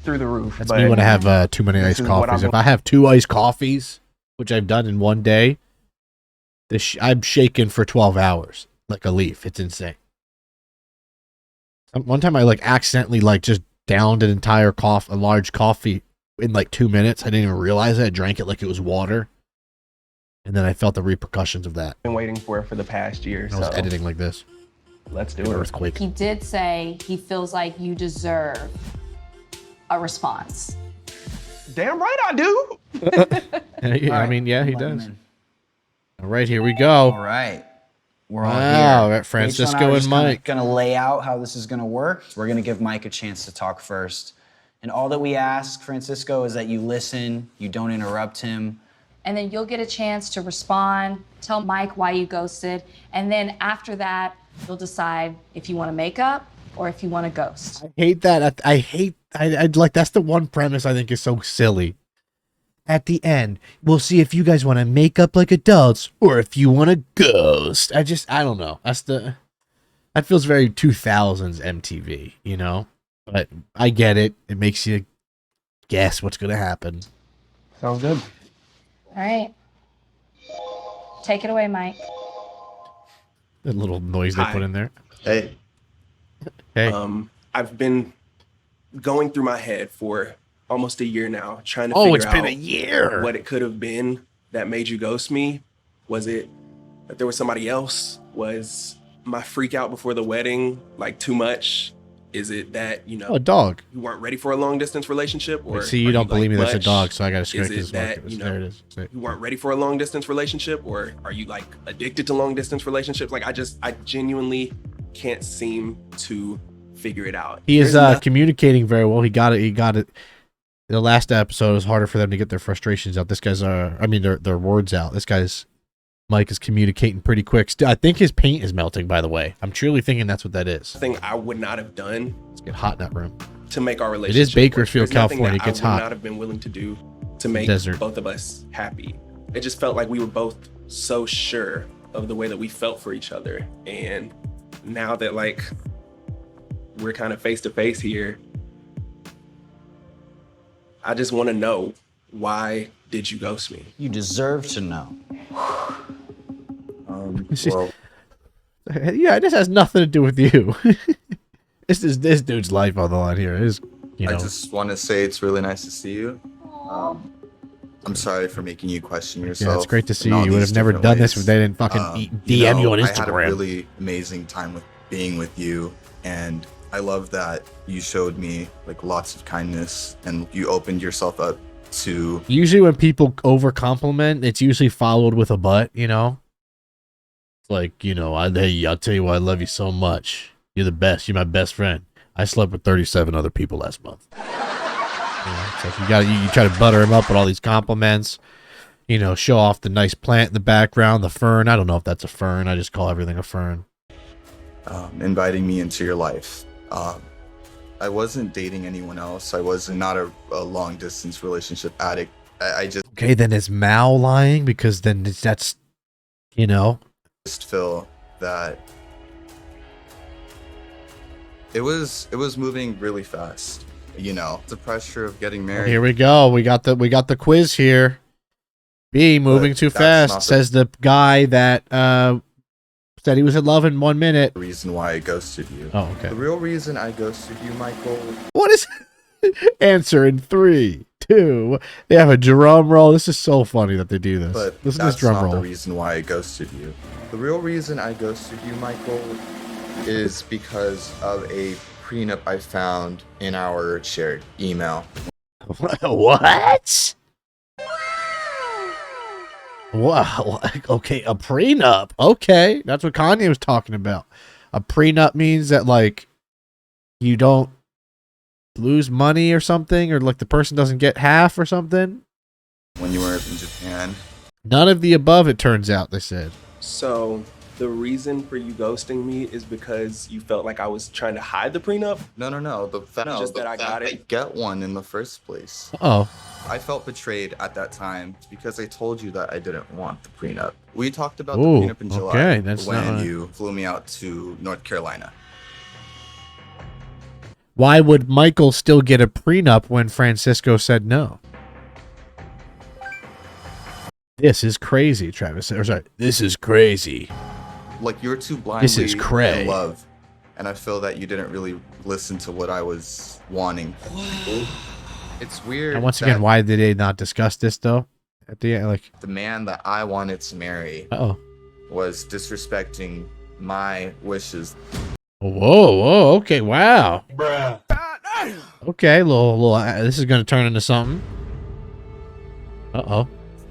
E: through the roof.
A: That's
E: but
A: me when I have too many iced
E: is what
A: coffees.
E: I'm-
A: If I have 2 iced coffees, which I've done in one day, I'm shaking for 12 hours like a leaf. It's insane. One time I like accidentally like just downed an entire a large coffee in like 2 minutes. I didn't even realize it. I drank it like it was water. And then I felt the repercussions of that.
E: Been waiting for it for the past year.
A: I was editing like this.
E: Let's do
A: An
E: it.
A: earthquake.
C: He did say he feels like you deserve a response.
E: Damn right I do.
A: I mean, yeah, he
B: Let him
A: does.
B: in.
A: All right, here we go.
B: All right. We're all
A: Wow,
B: here.
A: right, Francisco
B: Rachel I are
A: and
B: just
A: Mike.
B: Gonna lay out how this is gonna work. We're gonna give Mike a chance to talk first. And all that we ask, Francisco, is that you listen, you don't interrupt him.
C: And then you'll get a chance to respond, tell Mike why you ghosted, and then after that, you'll decide if you want to make up or if you want to ghost.
A: I hate that. I like, that's the one premise I think is so silly. At the end, we'll see if you guys want to make up like adults or if you want to ghost. I don't know. That feels very 2000s MTV, you know? But I get it. It makes you guess what's going to happen.
E: Sounds good.
C: All right. Take it away, Mike.
A: That little noise they
E: Hi.
A: put in there.
G: Hey,
A: Hey.
E: I've been going through my head for almost a year now, trying to
A: Oh,
E: figure
A: it's been
E: out
A: a year.
E: what it could have been that made you ghost me. Was it that there was somebody else? Was my freak out before the wedding like too much? Is it that, you know,
A: Oh, a dog.
E: you weren't ready for a long distance relationship? Or
A: See, you
E: are
A: don't believe me.
E: like
A: That's a
E: much?
A: dog, so I got to
E: Is
A: scratch
E: it
A: his
E: that,
A: mark.
E: you know,
A: There it is.
E: you weren't ready for a long distance relationship, or are you like addicted to long distance relationships? Like I genuinely can't seem to figure it out.
A: He is
E: There's nothing-
A: communicating very well. He got it. The last episode was harder for them to get their frustrations out. This guy's their words out. This guy's Mike is communicating pretty quick. I think his paint is melting, by the way. I'm truly thinking that's what that is.
E: thing I would not have done
A: Let's get hot in that room.
E: to make our
A: It
E: relationship
A: is Bakersfield,
E: work. There's nothing
A: California.
E: that
A: It gets
E: I would
A: hot.
E: not have been willing to do to make
A: Desert.
E: both of us happy. It just felt like we were both so sure of the way that we felt for each other. And now that like we're kind of face to face here, I just want to know, why did you ghost me?
B: You deserve to know.
G: well,
A: Yeah, this has nothing to do with you. This is this dude's life on the line here. His, you know.
G: I just want to say it's really nice to see you. I'm sorry for making you question yourself.
A: Yeah, it's great to see
G: in
A: you.
G: all
A: You would
G: these
A: have never
G: different
A: done this
G: ways.
A: if they didn't fucking DM you on
G: I had a
A: Instagram.
G: really amazing time with being with you, and I love that you showed me like lots of kindness and you opened yourself up to.
A: Usually when people over compliment, it's usually followed with a but, you know? It's like, you know, I'll tell you why I love you so much. You're the best. You're my best friend. I slept with 37 other people last month. You know, it's like you try to butter him up with all these compliments, you know, show off the nice plant in the background, the fern. I don't know if that's a fern. I just call everything a fern.
G: Inviting me into your life. I wasn't dating anyone else. I was not a long distance relationship addict. I
A: Okay, then is Mao lying? Because then that's, you know.
G: just feel that it was moving really fast. You know, the pressure of getting married.
A: Here we go. We got the quiz here. B moving
G: But
A: too
G: that's not
A: fast,
G: the-
A: says the guy that said he was in love in 1 minute.
G: The reason why I ghosted you.
A: Oh, okay.
G: The real reason I ghosted you, Michael.
A: What is answer in 3, 2? They have a drum roll. This is so funny that they do this.
G: But
A: Listen to this
G: that's
A: drum
G: not
A: roll.
G: the reason why I ghosted you. The real reason I ghosted you, Michael, is because of a prenup I found in our shared email.
A: What? Wow. Okay, a prenup. Okay, that's what Kanye was talking about. A prenup means that like you don't lose money or something, or like the person doesn't get half or something.
G: When you were in Japan.
A: None of the above, it turns out, they said.
E: So the reason for you ghosting me is because you felt like I was trying to hide the prenup?
G: No.
E: Just that I got it.
G: Get one in the first place.
A: Oh.
G: I felt betrayed at that time because I told you that I didn't want the prenup. We talked about
A: Ooh,
G: the prenup in July
A: okay, that's
G: when
A: not-
G: you flew me out to North Carolina.
A: Why would Michael still get a prenup when Francisco said no? This is crazy, Travis. Or sorry, this is crazy.
G: Like, you were too
A: This is
G: blindly
A: cray.
G: in love, and I feel that you didn't really listen to what I was wanting. It's weird.
A: And once again,
G: that
A: why did they not discuss this though? At the end, like,
G: the man that I wanted to marry
A: uh-oh.
G: was disrespecting my wishes.
A: Whoa, okay, wow. Bruh. Okay, little, this is gonna turn into something. Uh-oh.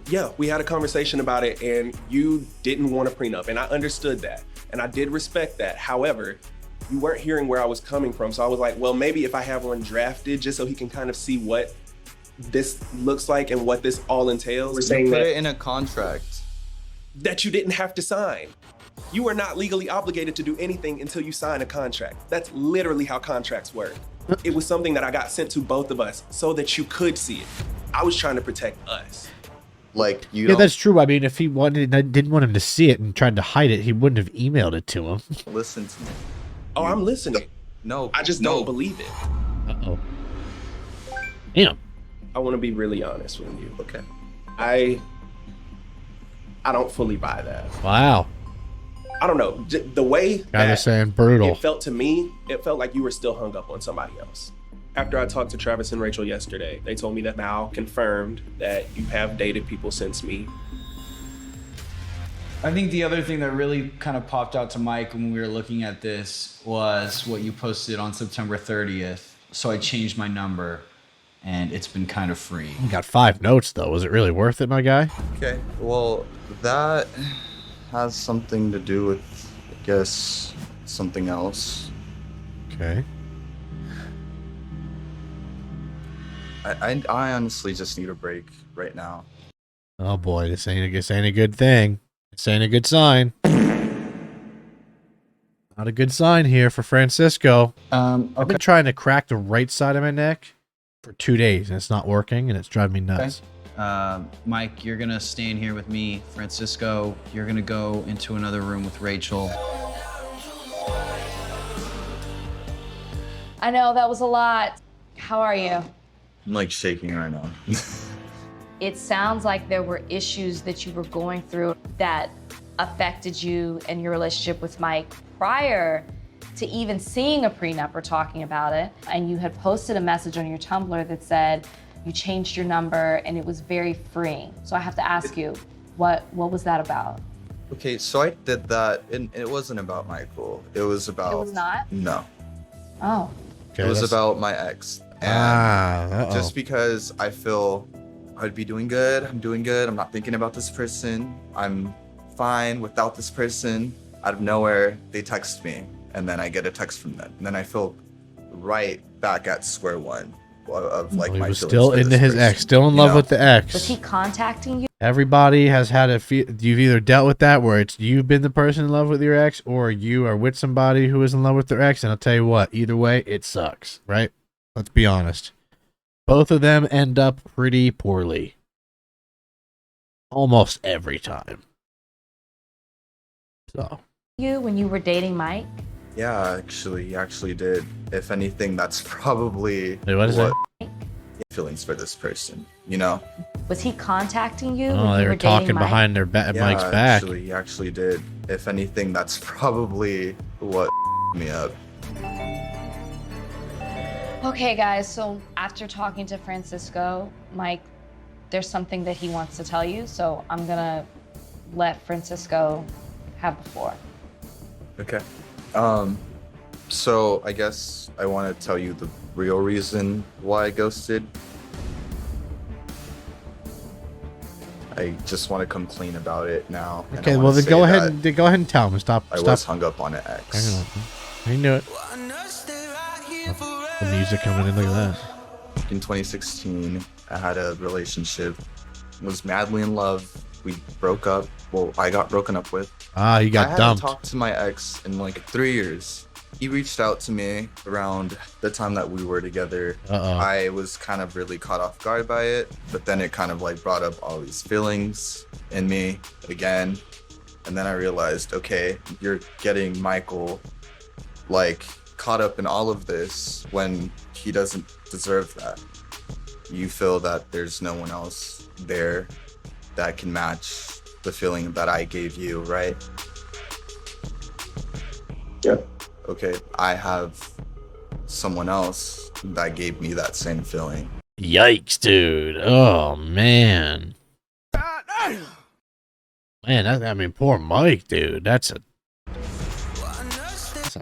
E: Yeah, we had a conversation about it and you didn't want a prenup, and I understood that. And I did respect that. However, you weren't hearing where I was coming from. So I was like, well, maybe if I have one drafted just so he can kind of see what this looks like and what this all entails. We're saying
G: Put
E: that,
G: it in a contract.
E: that you didn't have to sign. You are not legally obligated to do anything until you sign a contract. That's literally how contracts work. It was something that I got sent to both of us so that you could see it. I was trying to protect us.
G: Like, you
A: Yeah,
G: don't
A: that's true. I mean, if he didn't want him to see it and tried to hide it, he wouldn't have emailed it to him.
G: listen to me.
E: Oh, I'm listening.
G: No,
E: I just don't believe it.
A: Uh-oh. Damn.
E: I want to be really honest with you.
G: Okay.
E: I don't fully buy that.
A: Wow.
E: I don't know. The way
A: Guy was saying brutal.
E: it felt to me, it felt like you were still hung up on somebody else. After I talked to Travis and Rachel yesterday, they told me that Mal confirmed that you have dated people since me.
B: I think the other thing that really kind of popped out to Mike when we were looking at this was what you posted on September 30th. So I changed my number, and it's been kind of free.
A: You got 5 notes, though. Was it really worth it, my guy?
G: Okay. Well, that has something to do with, I guess, something else.
A: Okay.
G: I honestly just need a break right now.
A: Oh, boy. This ain't a good thing. This ain't a good sign. Not a good sign here for Francisco. I've
B: Okay.
A: been trying to crack the right side of my neck for 2 days, and it's not working, and it's driving me nuts.
B: Mike, you're gonna stay in here with me. Francisco, you're gonna go into another room with Rachel.
C: I know that was a lot. How are you?
G: I'm like shaking right now.
C: It sounds like there were issues that you were going through that affected you and your relationship with Mike prior to even seeing a prenup or talking about it. And you had posted a message on your Tumblr that said you changed your number and it was very freeing. So I have to ask you, what was that about?
G: Okay, so I did that, and it wasn't about Michael. It was about...
C: It was not?
G: No.
C: Oh.
A: Okay,
G: It was
A: that's-
G: about my ex. And
A: uh-oh.
G: just because I feel I'd be doing good, I'm doing good, I'm not thinking about this person, I'm fine without this person, out of nowhere, they text me, and then I get a text from them. And then I feel right back at square one of like
A: He
G: my
A: was
G: feelings
A: still
G: for
A: into
G: this
A: his
G: person,
A: ex, still in
G: you
A: love
G: know?
A: with the ex.
C: Was he contacting you?
A: Everybody has had you've either dealt with that where it's you've been the person in love with your ex, or you are with somebody who is in love with their ex, and I'll tell you what, either way, it sucks, right? Let's be honest. Both of them end up pretty poorly. Almost every time. So.
C: You when you were dating Mike?
G: Yeah, he actually did. If anything, that's probably
A: Wait, what is
G: what
A: that?
G: feelings for this person, you know?
C: Was he contacting you? when
A: Oh,
C: you
A: they
C: were
A: were
C: dating
A: talking
C: Mike?
A: behind their Mike's back.
G: He actually did. If anything, that's probably what me up.
C: Okay, guys, so after talking to Francisco, Mike, there's something that he wants to tell you, so I'm gonna let Francisco have the floor.
G: Okay. So I guess I want to tell you the real reason why I ghosted. I just want to come clean about it now. and I
A: Okay,
G: wanna
A: well then
G: say
A: go
G: that
A: ahead and tell him. Stop.
G: I
A: Stop.
G: was hung up on an ex.
A: Hang on. I knew it. The music coming in, look at that.
G: In 2016, I had a relationship, was madly in love. We broke up. Well, I got broken up with.
A: Ah, you
G: I
A: got
G: hadn't
A: dumped.
G: talked to my ex in like 3 years. He reached out to me around the time that we were together.
A: Uh-oh.
G: I was kind of really caught off guard by it, but then it kind of like brought up all these feelings in me again. And then I realized, okay, you're getting Michael like caught up in all of this when he doesn't deserve that. You feel that there's no one else there that can match the feeling that I gave you, right?
E: Yeah.
G: okay, I have someone else that gave me that same feeling.
A: Yikes, dude. Oh, man. Man, I mean, poor Mike, dude. That's a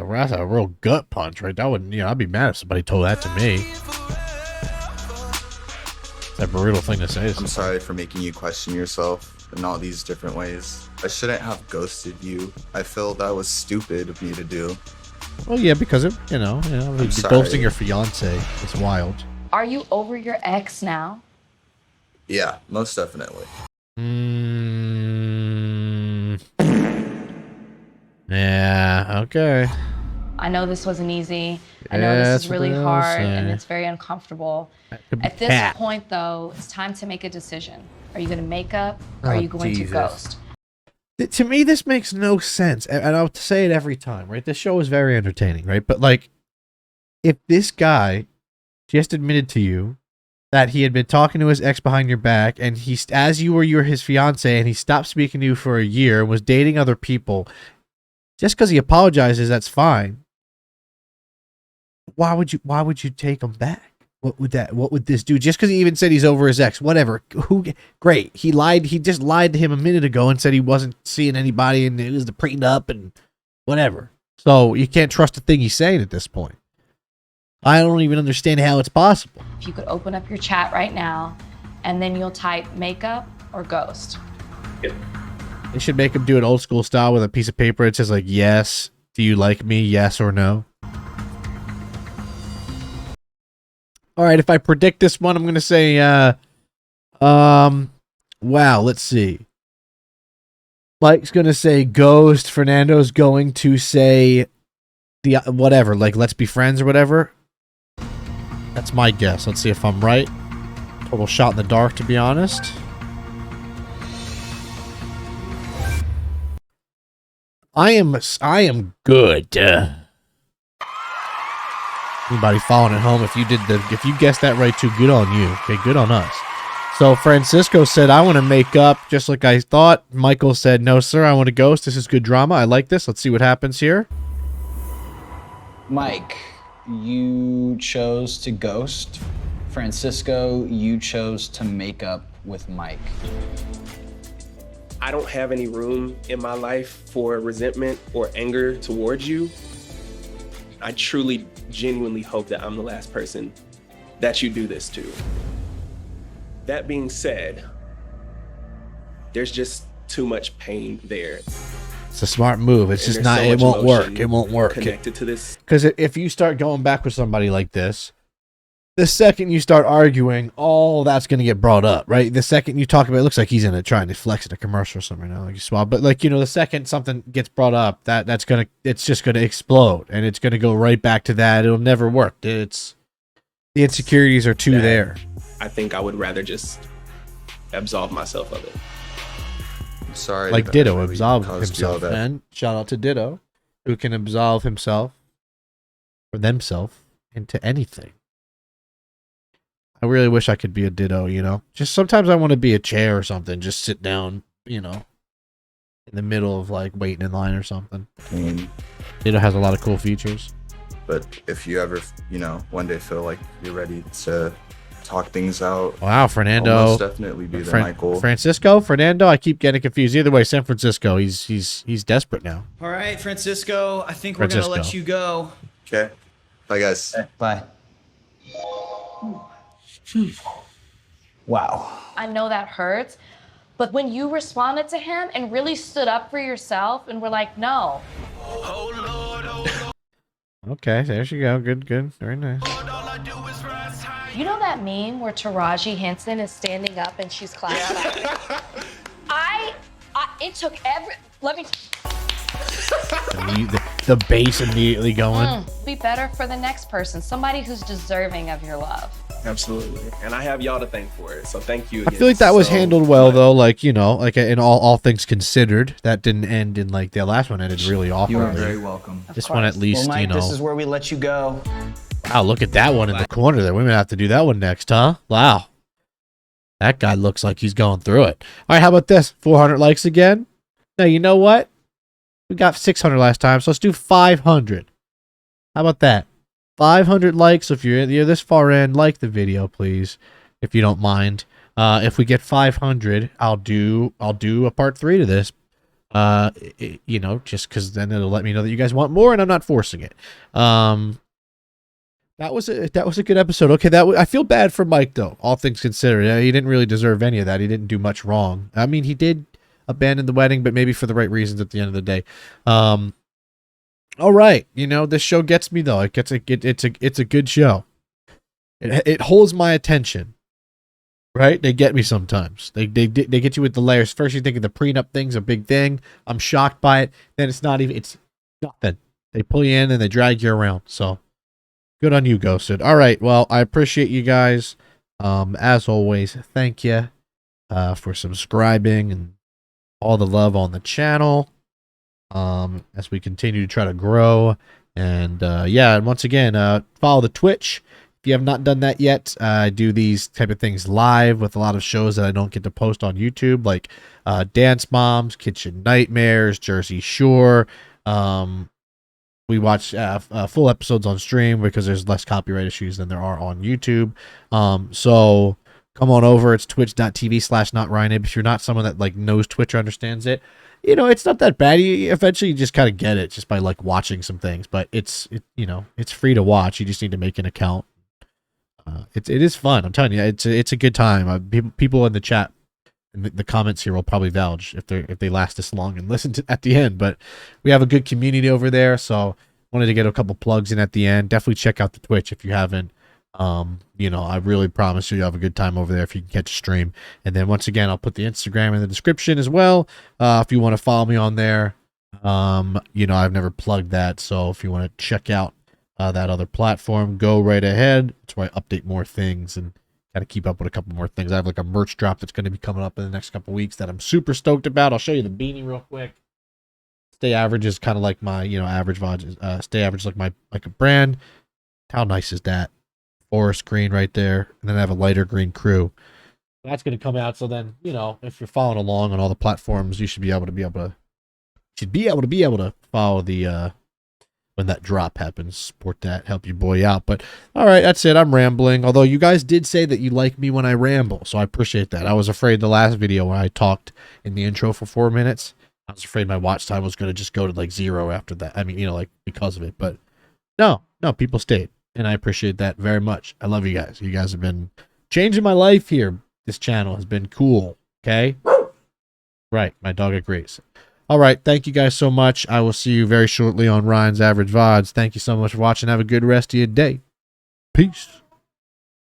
A: real gut punch, right? That would, I'd be mad if somebody told that to me. It's a brutal thing to say.
G: I'm sorry for making you question yourself in all these different ways. I shouldn't have ghosted you. I feel that was stupid of me to do.
A: Well, yeah, because of, ghosting your fiance. It's wild.
C: Are you over your ex now?
G: Yeah, most definitely.
A: Yeah, okay.
C: I know this wasn't easy. I know this is really hard and it's very uncomfortable. At this point, though, it's time to make a decision. Are you going to make up or are you going to ghost?
A: To me, this makes no sense. And I'll say it every time, right? This show is very entertaining, right? But, like, if this guy just admitted to you that he had been talking to his ex behind your back and as you were his fiance and he stopped speaking to you for a year and was dating other people, just because he apologizes, that's fine. Why would you take him back? What would this do? Just because he even said he's over his ex, whatever. Great. He lied. He just lied to him a minute ago and said he wasn't seeing anybody and it was the prenup and whatever. So you can't trust a thing he's saying at this point. I don't even understand how it's possible.
C: If you could open up your chat right now and then you'll type makeup or ghost.
D: Yep.
A: They should make him do it old school style with a piece of paper. It says like, yes, do you like me? Yes or no. All right, if I predict this one, I'm going to say, wow, let's see. Mike's going to say ghost. Fernando's going to say the whatever, like let's be friends or whatever. That's my guess. Let's see if I'm right. Total shot in the dark, to be honest. I am good. Anybody following at home, if you guessed that right too, good on you. Okay, good on us. So Francisco said, I want to make up just like I thought. Michael said, no, sir, I want to ghost. This is good drama. I like this. Let's see what happens here.
B: Mike, you chose to ghost. Francisco, you chose to make up with Mike.
E: I don't have any room in my life for resentment or anger towards you. I truly, genuinely hope that I'm the last person that you do this to. That being said, there's just too much pain there.
A: It's a smart move. It's just not, it won't work. It won't work.
E: Connected to this.
A: Because if you start going back with somebody like this, the second you start arguing, all that's going to get brought up, right? The second you talk about, it looks like he's in it trying to flex in a commercial or something right now, like you swab. But like, the second something gets brought up, it's just going to explode and it's going to go right back to that. It'll never work. The insecurities are too there.
E: I think I would rather just absolve myself of it.
G: I'm sorry.
A: Like Ditto absolved himself, man. Shout out to Ditto, who can absolve himself or themselves into anything. I really wish I could be a Ditto, Just sometimes I want to be a chair or something. Just sit down, in the middle of like waiting in line or something. Ditto has a lot of cool features.
G: But if you ever, one day feel like you're ready to talk things out.
A: Wow, Fernando.
G: I'll most definitely be there, Michael.
A: Francisco? Fernando? I keep getting confused. Either way, San Francisco. He's desperate now.
B: All right, Francisco, I think we're going to let you go.
G: Okay. Bye, guys.
B: Bye. Wow.
C: I know that hurts, but when you responded to him and really stood up for yourself and were like, no.
A: Okay, there you go. Good. Very nice.
C: You know that meme where Taraji Henson is standing up and she's clapping? It took let me...
A: The bass immediately going.
C: Be better for the next person. Somebody who's deserving of your love.
E: Absolutely. And I have y'all to thank for it. So thank you again.
A: I feel like that was handled well, though. Like, like in all things considered, that didn't end in like the last one ended really awkwardly.
B: You are very welcome.
A: This one at least,
B: well, Mike, this is where we let you go.
A: Wow, look at that one in the corner there. We might have to do that one next, huh? Wow. That guy looks like he's going through it. All right, how about this? 400 likes again? Now, you know what? We got 600 last time, so let's do 500. How about that? 500 likes. If you're this far in, like the video, please, if you don't mind. If we get 500, I'll do a part 3 to this. You know, just because then it'll let me know that you guys want more, and I'm not forcing it. That was a good episode. Okay, I feel bad for Mike though. All things considered, he didn't really deserve any of that. He didn't do much wrong. I mean, he did abandon the wedding, but maybe for the right reasons at the end of the day. All right, you know, this show gets me though. It's a good show. It holds my attention. Right? They get me sometimes. They get you with the layers. First you think of the prenup thing's a big thing. I'm shocked by it. Then it's nothing. They pull you in and they drag you around. So good on you, Ghosted. All right. Well, I appreciate you guys. As always, thank you for subscribing and all the love on the channel. As we continue to try to grow. And yeah, and once again, follow the Twitch. If you have not done that yet, I do these type of things live with a lot of shows that I don't get to post on YouTube, like Dance Moms, Kitchen Nightmares, Jersey Shore. We watch full episodes on stream because there's less copyright issues than there are on YouTube. So come on over. It's twitch.tv/notryanib. If you're not someone that like knows Twitch or understands it, you know, it's not that bad. You eventually just kind of get it just by like watching some things, but it's free to watch. You just need to make an account. It is fun. I'm telling you, it's a good time. People in the chat, in the comments here will probably vouch if they last this long and listen to at the end. But we have a good community over there, so wanted to get a couple plugs in at the end. Definitely check out the Twitch if you haven't. You know, I really promise you'll have a good time over there if you can catch a stream. And then once again, I'll put the Instagram in the description as well. If you want to follow me on there, you know, I've never plugged that, so if you want to check out that other platform, go right ahead. That's where I update more things and got to keep up with a couple more things. I have like a merch drop that's going to be coming up in the next couple weeks that I'm super stoked about. I'll show you the beanie real quick. Stay Average is kind of like my, you know, average Vods. Stay Average is like a brand. How nice is that? Forest green right there, and then I have a lighter green crew. That's going to come out. So then, you know, if you're following along on all the platforms, you should be able to follow the when that drop happens, support that, help your boy out. But all right, that's it. I'm rambling. Although you guys did say that you like me when I ramble, so I appreciate that. I was afraid the last video when I talked in the intro for 4 minutes, I was afraid my watch time was going to just go to like 0 after that. I mean, you know, like because of it. But no, people stayed, and I appreciate that very much. I love you guys. You guys have been changing my life here. This channel has been cool. Okay, right? My dog agrees. All right, thank you guys so much. I will see you very shortly on Ryan's Average Vods. Thank you so much for watching. Have a good rest of your day. Peace.